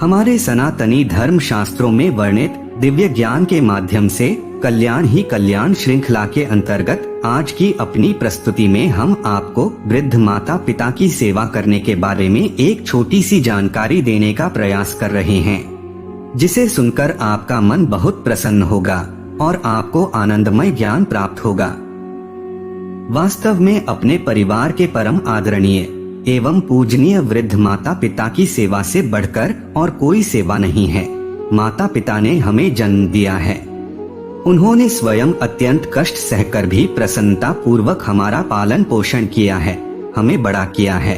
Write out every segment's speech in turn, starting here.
हमारे सनातनी धर्म शास्त्रों में वर्णित दिव्य ज्ञान के माध्यम से कल्याण ही कल्याण श्रृंखला के अंतर्गत आज की अपनी प्रस्तुति में हम आपको वृद्ध माता पिता की सेवा करने के बारे में एक छोटी सी जानकारी देने का प्रयास कर रहे हैं, जिसे सुनकर आपका मन बहुत प्रसन्न होगा और आपको आनंदमय ज्ञान प्राप्त होगा। वास्तव में अपने परिवार के परम आदरणीय एवं पूजनीय वृद्ध माता पिता की सेवा से बढ़कर और कोई सेवा नहीं है। माता पिता ने हमें जन्म दिया है, उन्होंने स्वयं अत्यंत कष्ट सहकर भी प्रसन्नता पूर्वक हमारा पालन पोषण किया है, हमें बड़ा किया है,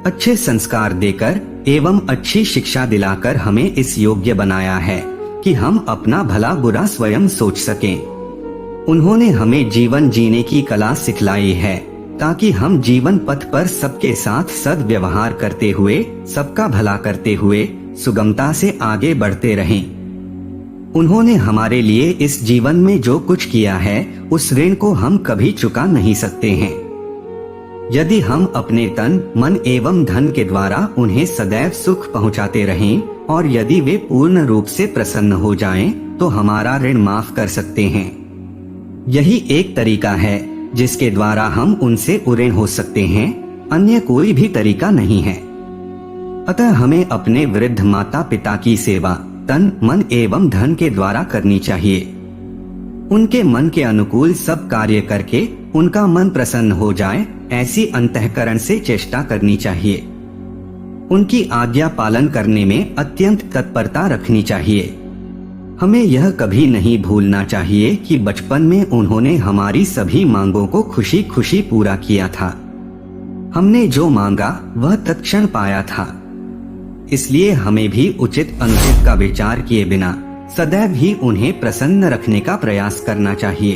अच्छे संस्कार देकर एवं अच्छी शिक्षा दिलाकर हमें इस योग्य बनाया है कि हम अपना भला बुरा स्वयं सोच सकें। उन्होंने हमें जीवन जीने की कला सिखलाई है ताकि हम जीवन पथ पर सबके साथ सद्व्यवहार करते हुए, सबका भला करते हुए सुगमता से आगे बढ़ते रहें। उन्होंने हमारे लिए इस जीवन में जो कुछ किया है उस ऋण को हम कभी चुका नहीं सकते हैं। यदि हम अपने तन, मन एवं धन के द्वारा उन्हें सदैव सुख पहुंचाते रहें और यदि वे पूर्ण रूप से प्रसन्न हो जाएं, तो हमारा ऋण माफ कर सकते हैं। यही एक तरीका है जिसके द्वारा हम उनसे उऋण हो सकते हैं, अन्य कोई भी तरीका नहीं है। अतः हमें अपने वृद्ध माता पिता की सेवा तन, मन एवं धन के द्वारा करनी चाहिए। उनके मन के अनुकूल सब कार्य करके उनका मन प्रसन्न हो जाए, ऐसी अंतःकरण से चेष्टा करनी चाहिए। उनकी आज्ञा पालन करने में अत्यंत तत्परता रखनी चाहिए। हमें यह कभी नहीं भूलना चाहिए कि बचपन में उन्होंने हमारी सभी मांगों को खुशी खुशी पूरा किया था। हमने जो मांगा वह तत्क्षण पाया था। इसलिए हमें भी उचित अनुचित का विचार किए बिना सदैव ही उन्हें प्रसन्न रखने का प्रयास करना चाहिए।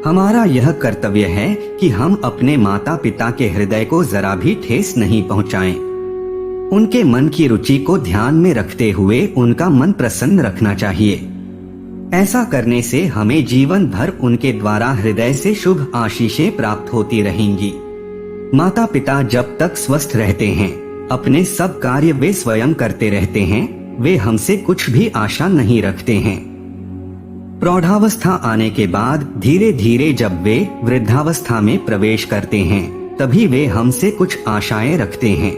हमारा यह कर्तव्य है कि हम अपने माता पिता के हृदय को जरा भी ठेस नहीं पहुंचाएं। उनके मन की रुचि को ध्यान में रखते हुए उनका मन प्रसन्न रखना चाहिए। ऐसा करने से हमें जीवन भर उनके द्वारा हृदय से शुभ आशीषें प्राप्त होती रहेंगी। माता पिता जब तक स्वस्थ रहते हैं, अपने सब कार्य वे स्वयं करते रहते हैं, वे हमसे कुछ भी आशा नहीं रखते हैं। प्रौढ़ावस्था आने के बाद धीरे धीरे जब वे वृद्धावस्था में प्रवेश करते हैं, तभी वे हमसे कुछ आशाएं रखते हैं।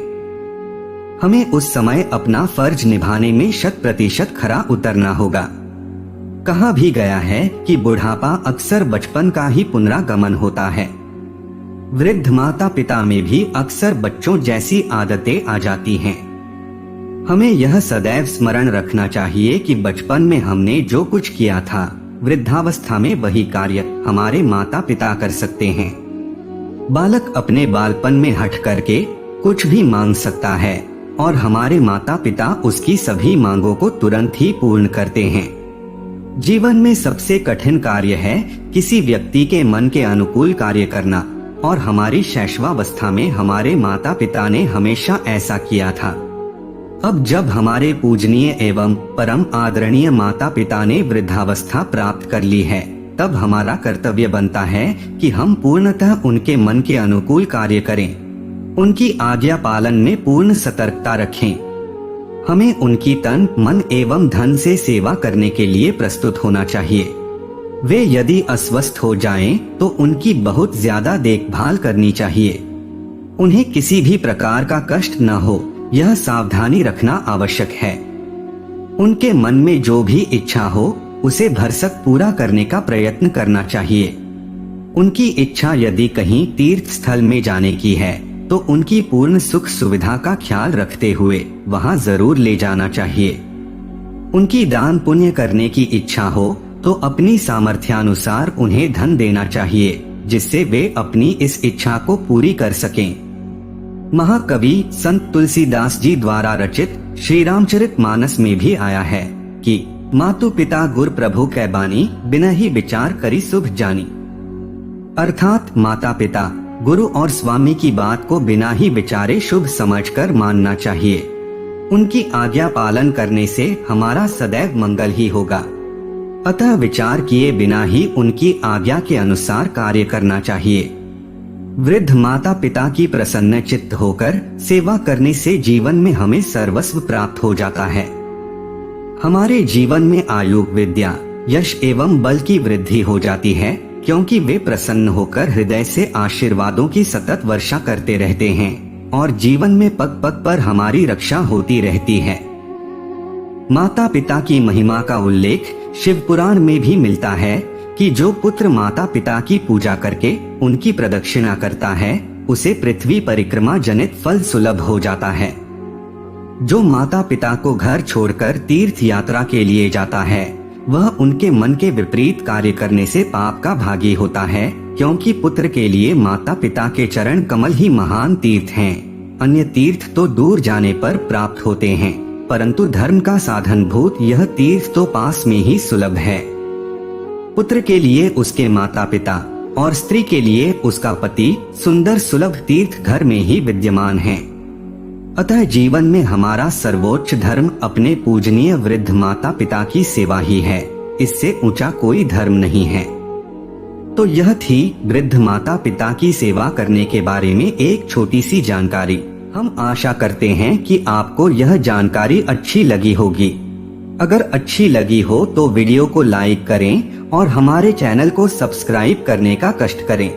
हमें उस समय अपना फर्ज निभाने में 100% खरा उतरना होगा। कहा भी गया है कि बुढ़ापा अक्सर बचपन का ही पुनरागमन होता है। वृद्ध माता पिता में भी अक्सर बच्चों जैसी आदतें आ जाती हैं। हमें यह सदैव स्मरण रखना चाहिए कि बचपन में हमने जो कुछ किया था, वृद्धावस्था में वही कार्य हमारे माता पिता कर सकते हैं। बालक अपने बालपन में हट करके कुछ भी मांग सकता है और हमारे माता पिता उसकी सभी मांगों को तुरंत ही पूर्ण करते हैं। जीवन में सबसे कठिन कार्य है किसी व्यक्ति के मन के अनुकूल कार्य करना, और हमारी शैशवावस्था में हमारे माता पिता ने हमेशा ऐसा किया था। अब जब हमारे पूजनीय एवं परम आदरणीय माता पिता ने वृद्धावस्था प्राप्त कर ली है, तब हमारा कर्तव्य बनता है कि हम पूर्णतः उनके मन के अनुकूल कार्य करें, उनकी आज्ञा पालन में पूर्ण सतर्कता रखें। हमें उनकी तन, मन एवं धन से सेवा करने के लिए प्रस्तुत होना चाहिए। वे यदि अस्वस्थ हो जाएं, तो उनकी बहुत ज्यादा देखभाल करनी चाहिए। उन्हें किसी भी प्रकार का कष्ट न हो, यह सावधानी रखना आवश्यक है। उनके मन में जो भी इच्छा हो उसे भरसक पूरा करने का प्रयत्न करना चाहिए। उनकी इच्छा यदि कहीं तीर्थ स्थल में जाने की है, तो उनकी पूर्ण सुख सुविधा का ख्याल रखते हुए वहां जरूर ले जाना चाहिए। उनकी दान पुण्य करने की इच्छा हो तो अपनी सामर्थ्यानुसार उन्हें धन देना चाहिए, जिससे वे अपनी इस इच्छा को पूरी कर सकें। महाकवि संत तुलसीदास जी द्वारा रचित श्री रामचरित मानस में भी आया है कि मातु पिता गुर प्रभु कै बानी, बिना ही विचार करी शुभ जानी। अर्थात माता पिता, गुरु और स्वामी की बात को बिना ही विचारे शुभ समझकर मानना चाहिए। उनकी आज्ञा पालन करने से हमारा सदैव मंगल ही होगा। अतः विचार किए बिना ही उनकी आज्ञा के अनुसार कार्य करना चाहिए। वृद्ध माता पिता की प्रसन्न चित्त होकर सेवा करने से जीवन में हमें सर्वस्व प्राप्त हो जाता है। हमारे जीवन में आयु, विद्या, यश एवं बल की वृद्धि हो जाती है, क्योंकि वे प्रसन्न होकर हृदय से आशीर्वादों की सतत वर्षा करते रहते हैं और जीवन में पग पग पर हमारी रक्षा होती रहती है। माता पिता की महिमा का उल्लेख शिव पुराण में भी मिलता है कि जो पुत्र माता पिता की पूजा करके उनकी प्रदक्षिणा करता है उसे पृथ्वी परिक्रमा जनित फल सुलभ हो जाता है। जो माता पिता को घर छोड़कर तीर्थ यात्रा के लिए जाता है वह उनके मन के विपरीत कार्य करने से पाप का भागी होता है, क्योंकि पुत्र के लिए माता पिता के चरण कमल ही महान तीर्थ हैं। अन्य तीर्थ तो दूर जाने पर प्राप्त होते हैं, परंतु धर्म का साधनभूत यह तीर्थ तो पास में ही सुलभ है। पुत्र के लिए उसके माता पिता और स्त्री के लिए उसका पति सुंदर सुलभ तीर्थ घर में ही विद्यमान है। अतः जीवन में हमारा सर्वोच्च धर्म अपने पूजनीय वृद्ध माता पिता की सेवा ही है, इससे ऊंचा कोई धर्म नहीं है। तो यह थी वृद्ध माता पिता की सेवा करने के बारे में एक छोटी सी जानकारी। हम आशा करते हैं कि आपको यह जानकारी अच्छी लगी होगी। अगर अच्छी लगी हो तो वीडियो को लाइक करें और हमारे चैनल को सब्सक्राइब करने का कष्ट करें।